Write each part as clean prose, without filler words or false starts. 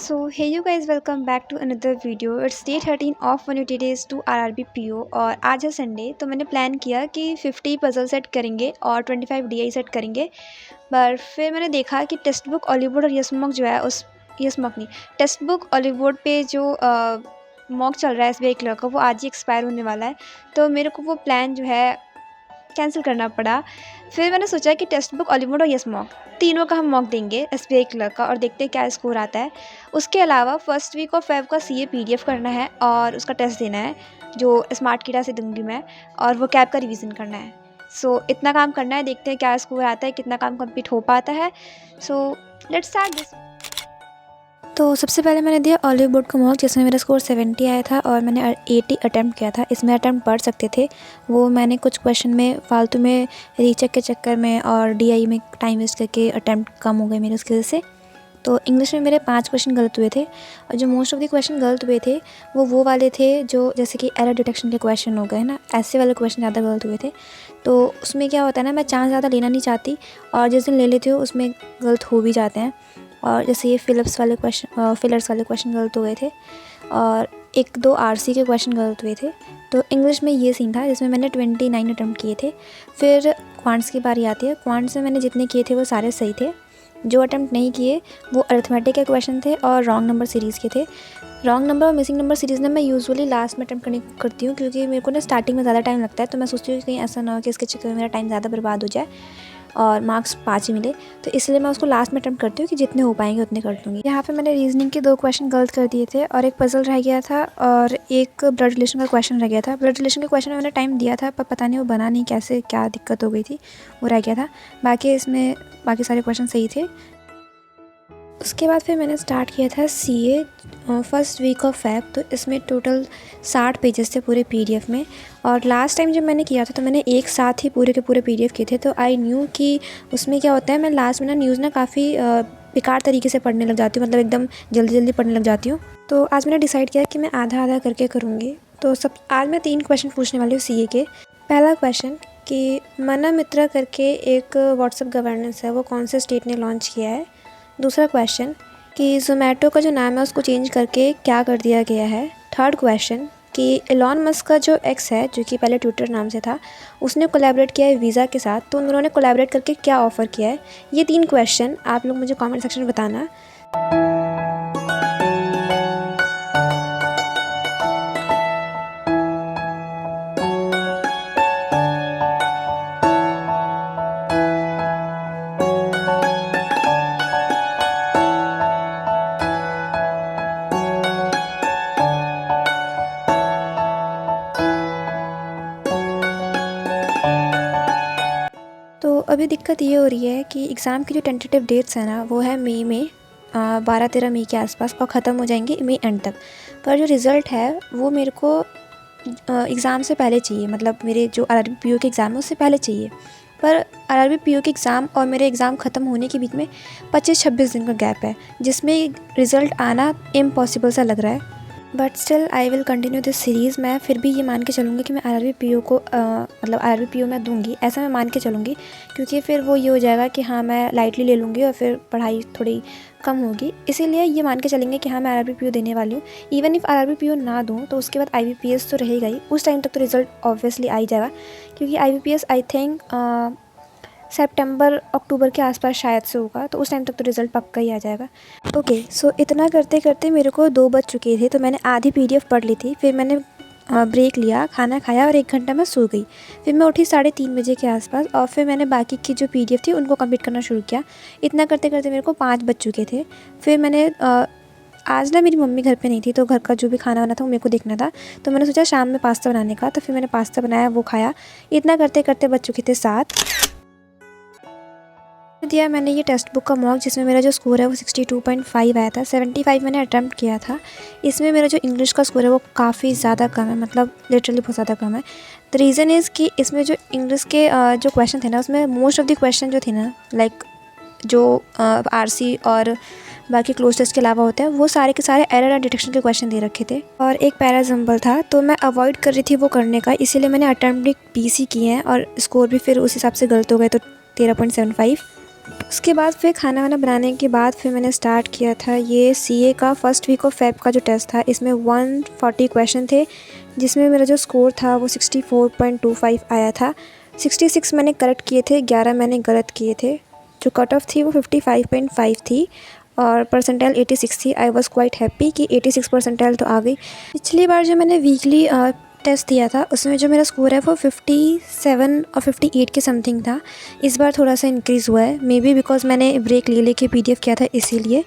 So hey you guys, welcome back to another video. It's day 13 of 180 days to RRB PO और आज है Sunday. तो मैंने plan किया कि 50 पजल सेट करेंगे और 25 DI सेट करेंगे। पर फिर मैंने देखा कि टेक्स्ट बुक ऑलीवुड और यसमॉक जो है उस यसमॉक नहीं, टेक्स्ट बुक ऑलीवुड पे जो मॉक चल रहा है SBI क्लर्क का, वो आज ही एक्सपायर होने वाला है। तो मेरे को वो प्लान जो है कैंसिल करना पड़ा। फिर मैंने सोचा कि टेक्स्ट बुक ऑलीवुड और यसमॉक तीनों का हम मॉक देंगे SBI क्लर्क का और देखते हैं क्या स्कोर आता है। उसके अलावा फर्स्ट वीक ऑफ फेब का CA PDF करना है और उसका टेस्ट देना है जो स्मार्ट किडा से दूंगी मैं, और वो कैब का रिवीजन करना है। सो इतना काम करना है, देखते हैं क्या स्कोर आता है, कितना काम कंप्लीट हो पाता है। So let's start this. तो सबसे पहले मैंने दिया ऑलीवुड का मॉक जिसमें मेरा स्कोर 70 आया था और मैंने 80 अटैम्प्ट किया था। इसमें अटैम्प्ट बढ़ सकते थे, वो मैंने कुछ क्वेश्चन में फालतू में रीचेक के चक्कर में और DI में टाइम वेस्ट करके अटैम्प्ट कम हो गए मेरे उसकी वजह से। तो इंग्लिश में मेरे 5 क्वेश्चन गलत हुए थे और जो मोस्ट ऑफ द क्वेश्चन गलत हुए थे वो वाले थे जो जैसे कि एरर डिटेक्शन के क्वेश्चन हो गए ना, ऐसे वाले क्वेश्चन ज़्यादा गलत हुए थे। तो उसमें क्या होता है ना, मैं चांस ज़्यादा लेना नहीं चाहती और जिस दिन ले लेती हूँ उसमें गलत हो भी जाते हैं। और जैसे ये फिलर्स वाले क्वेश्चन गलत हो गए थे और 1-2 RC के क्वेश्चन गलत हुए थे। तो इंग्लिश में ये सीन था जिसमें मैंने 29 अटैम्प्ट किए थे। फिर क्वांट्स की बारी आती है। क्वांट्स में मैंने जितने किए थे वो सारे सही थे। जो अटैम्प्ट नहीं किए वो अरिथमेटिक के क्वेश्चन थे और रॉन्ग नंबर सीरीज़ के थे। रॉन्ग नंबर और मिसिंग नंबर सीरीज़ में मैं यूजुअली लास्ट में अटैम्प्ट करती हूँ, क्योंकि मेरे को ना स्टार्टिंग में ज़्यादा टाइम लगता है। तो मैं सोचती हूँ कि कहीं ऐसा ना हो कि इसके चक्कर में मेरा टाइम ज़्यादा बर्बाद हो जाए और मार्क्स 5 ही मिले। तो इसलिए मैं उसको लास्ट में अटैम्प्ट करती हूँ कि जितने हो पाएंगे उतने कर दूँगी। यहाँ पे मैंने रीजनिंग के 2 क्वेश्चन गलत कर दिए थे और एक पजल रह गया था और एक ब्लड रिलेशन का क्वेश्चन रह गया था। ब्लड रिलेशन के क्वेश्चन में मैंने टाइम दिया था पर पता नहीं वो बना नहीं, कैसे क्या दिक्कत हो गई थी, वो रह गया था। बाकी सारे क्वेश्चन सही थे। उसके बाद फिर मैंने स्टार्ट किया था CA first week of Feb. तो इसमें टोटल 60 पेजेस थे पूरे PDF में। और लास्ट टाइम जब मैंने किया था तो मैंने एक साथ ही पूरे के पूरे PDF किए थे। तो आई न्यू कि उसमें क्या होता है, मैं लास्ट में ना न्यूज़ ना काफ़ी बेकार तरीके से पढ़ने लग जाती हूँ, मतलब एकदम जल्दी पढ़ने लग जाती हूँ। तो आज मैंने डिसाइड किया कि मैं आधा आधा करके करूँगी। तो आज मैं 3 क्वेश्चन पूछने वाली हूँ CA के। पहला क्वेश्चन कि मना मित्रा करके एक व्हाट्सएप गवर्नेंस है, वो कौन से स्टेट ने लॉन्च किया है। दूसरा क्वेश्चन कि ज़ोमैटो का जो नाम है उसको चेंज करके क्या कर दिया गया है। थर्ड क्वेश्चन कि एलॉन मस्क का जो एक्स है, जो कि पहले ट्विटर नाम से था, उसने कोलैबोरेट किया है वीज़ा के साथ। तो उन्होंने कोलैबोरेट करके क्या ऑफ़र किया है। ये 3 क्वेश्चन आप लोग मुझे कमेंट सेक्शन में बताना। तो अभी दिक्कत ये हो रही है कि एग्ज़ाम की जो टेंटेटिव डेट्स हैं ना, वो है मई में 12-13 मई के आसपास और ख़त्म हो जाएंगे मई एंड तक। पर जो रिज़ल्ट है वो मेरे को एग्ज़ाम से पहले चाहिए, मतलब मेरे जो RRB PO के एग्ज़ाम है उससे पहले चाहिए। पर RRB PO के एग्ज़ाम और मेरे एग्ज़ाम ख़त्म होने के बीच में 25-26 दिन का गैप है, जिसमें रिज़ल्ट आना इम्पॉसिबल सा लग रहा है। But still I will continue this series. मैं फिर भी ये मान के चलूँगी कि मैं RRB PO को मतलब RRB PO मैं दूँगी, ऐसा मैं मान के चलूँगी, क्योंकि फिर वो ये हो जाएगा कि हाँ मैं लाइटली ले लूँगी और फिर पढ़ाई थोड़ी कम होगी। इसीलिए ये मान के चलेंगे कि हाँ मैं RRB PO देने वाली हूँ। इवन इफ़ RRB PO ना दूँ तो उसके बाद IBPS तो रहेगा ही। उस टाइम तक तो रिज़ल्ट ऑब्वियसली आ ही जाएगा, क्योंकि IBPS आई थिंक सितंबर अक्टूबर के आसपास शायद से होगा। तो उस टाइम तक तो रिज़ल्ट पक्का ही आ जाएगा। ओके, सो इतना करते करते मेरे को 2 बज चुके थे। तो मैंने आधी PDF पढ़ ली थी, फिर मैंने ब्रेक लिया, खाना खाया और 1 घंटा मैं सो गई। फिर मैं उठी 3:30 बजे के आसपास और फिर मैंने बाकी की जो PDF थी उनको कंप्लीट करना शुरू किया। इतना करते करते मेरे को 5 बज चुके थे। फिर मैंने आज ना मेरी मम्मी घर पे नहीं थी, तो घर का जो भी खाना बना था वो मेरे को देखना था। तो मैंने सोचा शाम में पास्ता बनाने का, तो फिर मैंने पास्ता बनाया, वो खाया। इतना करते करते बज चुके थे 7। दिया मैंने ये टेक्स्ट बुक का मॉक जिसमें मेरा जो स्कोर है वो 62.5 आया था। 75 मैंने अटैम्प्ट किया था। इसमें मेरा जो इंग्लिश का स्कोर है वो काफ़ी ज़्यादा कम है, मतलब लिटरली बहुत ज़्यादा कम है। द रीज़न इज़ कि इसमें जो इंग्लिश के जो क्वेश्चन थे ना, उसमें मोस्ट ऑफ द क्वेश्चन जो थे ना, लाइक जो RC और बाकी क्लोज टेस्ट के अलावा होते हैं, वो सारे के सारे एरर एंड डिटेक्शन के क्वेश्चन दे रखे थे और एक पैराजम्बल था। तो मैं अवॉइड कर रही थी वो करने का, इसीलिए मैंने अटैम्प्ट भी 20 ही किए हैं और स्कोर भी फिर उस हिसाब से गलत हो गए, तो 13.75। उसके बाद फिर खाना वाना बनाने के बाद फिर मैंने स्टार्ट किया था ये सीए का फर्स्ट वीक ऑफ फेब का जो टेस्ट था। इसमें 140 क्वेश्चन थे, जिसमें मेरा जो स्कोर था वो 64.25 आया था। 66 मैंने करेक्ट किए थे, 11 मैंने गलत किए थे। जो कट ऑफ थी वो 55.5 थी और परसेंटाइल 86 थी। आई वॉज़ क्वाइट हैप्पी कि 86 परसेंटाइल तो आ गई। पिछली बार जो मैंने वीकली टेस्ट दिया था उसमें जो मेरा स्कोर है वो 57 और 58 के समथिंग था। इस बार थोड़ा सा इंक्रीज़ हुआ है, मे बी बिकॉज मैंने ब्रेक ले लेके पीडीएफ किया था इसीलिए।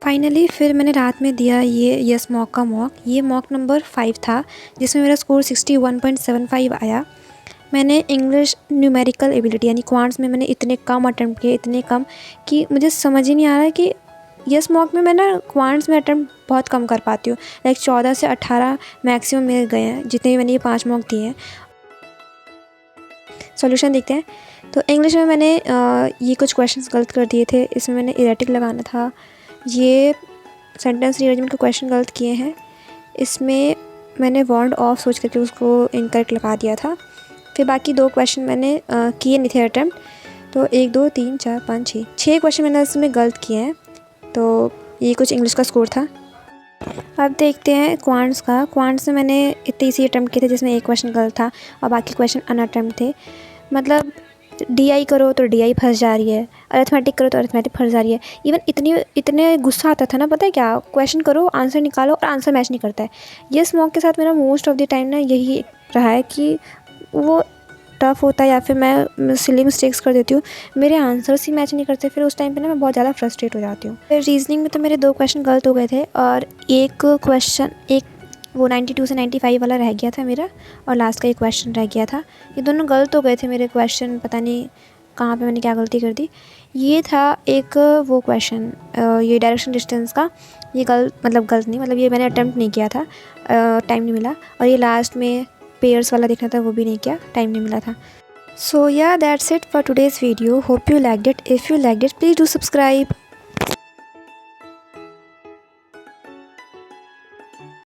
फाइनली फिर मैंने रात में दिया ये यस मॉक का मॉक। ये मॉक नंबर 5 था, जिसमें मेरा स्कोर 61.75 आया। मैंने इंग्लिश न्यूमेरिकल एबिलिटी यानी क्वांट्स में मैंने इतने कम अटैम्प्ट किए, इतने कम कि मुझे समझ ही नहीं आ रहा कि यस मॉक में मैं ना क्वांट्स में अटैम्प्ट बहुत कम कर पाती हूँ। लाइक 14 से 18 मैक्सिमम मेरे गए हैं, जितने भी मैंने ये 5 मॉक दिए हैं। सॉल्यूशन देखते हैं। तो इंग्लिश में मैंने ये कुछ क्वेश्चंस गलत कर दिए थे। इसमें मैंने इरेटिक लगाना था। ये सेंटेंस रीअरेंजमेंट के क्वेश्चन गलत किए हैं। इसमें मैंने वांट ऑफ सोच करके उसको इनकरेक्ट लगा दिया था। फिर बाकी 2 क्वेश्चन मैंने किए नहीं थे अटैम्प्ट। तो 1 2 3 4 5 6 क्वेश्चन मैंने इसमें गलत किए हैं। तो ये कुछ इंग्लिश का स्कोर था। अब देखते हैं क्वांट्स का। क्वांट्स में मैंने इतने इसी अटैम्प्ट किए थे जिसमें 1 क्वेश्चन गलत था और बाकी क्वेश्चन अनअटैम्प्ट थे। मतलब डीआई करो तो डीआई फंस जा रही है, अरिथमेटिक करो तो अरिथमेटिक फंस जा रही है। इवन इतने गुस्सा आता था ना, पता है क्या, क्वेश्चन करो आंसर निकालो और आंसर मैच नहीं करता है। ये स्मॉक के साथ मेरा मोस्ट ऑफ द टाइम ना यही रहा है कि वो टफ़ होता है या फिर मैं सिली मिस्टेक्स कर देती हूँ, मेरे आंसर्स ही मैच नहीं करते। फिर उस टाइम पे ना मैं बहुत ज़्यादा फ्रस्ट्रेट हो जाती हूँ। फिर रीजनिंग में तो मेरे 2 क्वेश्चन गलत हो गए थे और एक क्वेश्चन वो 92 से 95 वाला रह गया था मेरा, और लास्ट का एक क्वेश्चन रह गया था। ये दोनों गलत हो गए थे मेरे क्वेश्चन, पता नहीं कहाँ पे मैंने क्या गलती कर दी। ये था एक वो क्वेश्चन ये डायरेक्शन डिस्टेंस का, ये गलत नहीं, मतलब ये मैंने अटैम्प्ट नहीं किया था, टाइम नहीं मिला। और ये लास्ट में पेयर्स वाला देखना था, वो भी नहीं किया, टाइम नहीं मिला था। सो या that's it for today's video. Hope you liked it. If you liked it please do subscribe.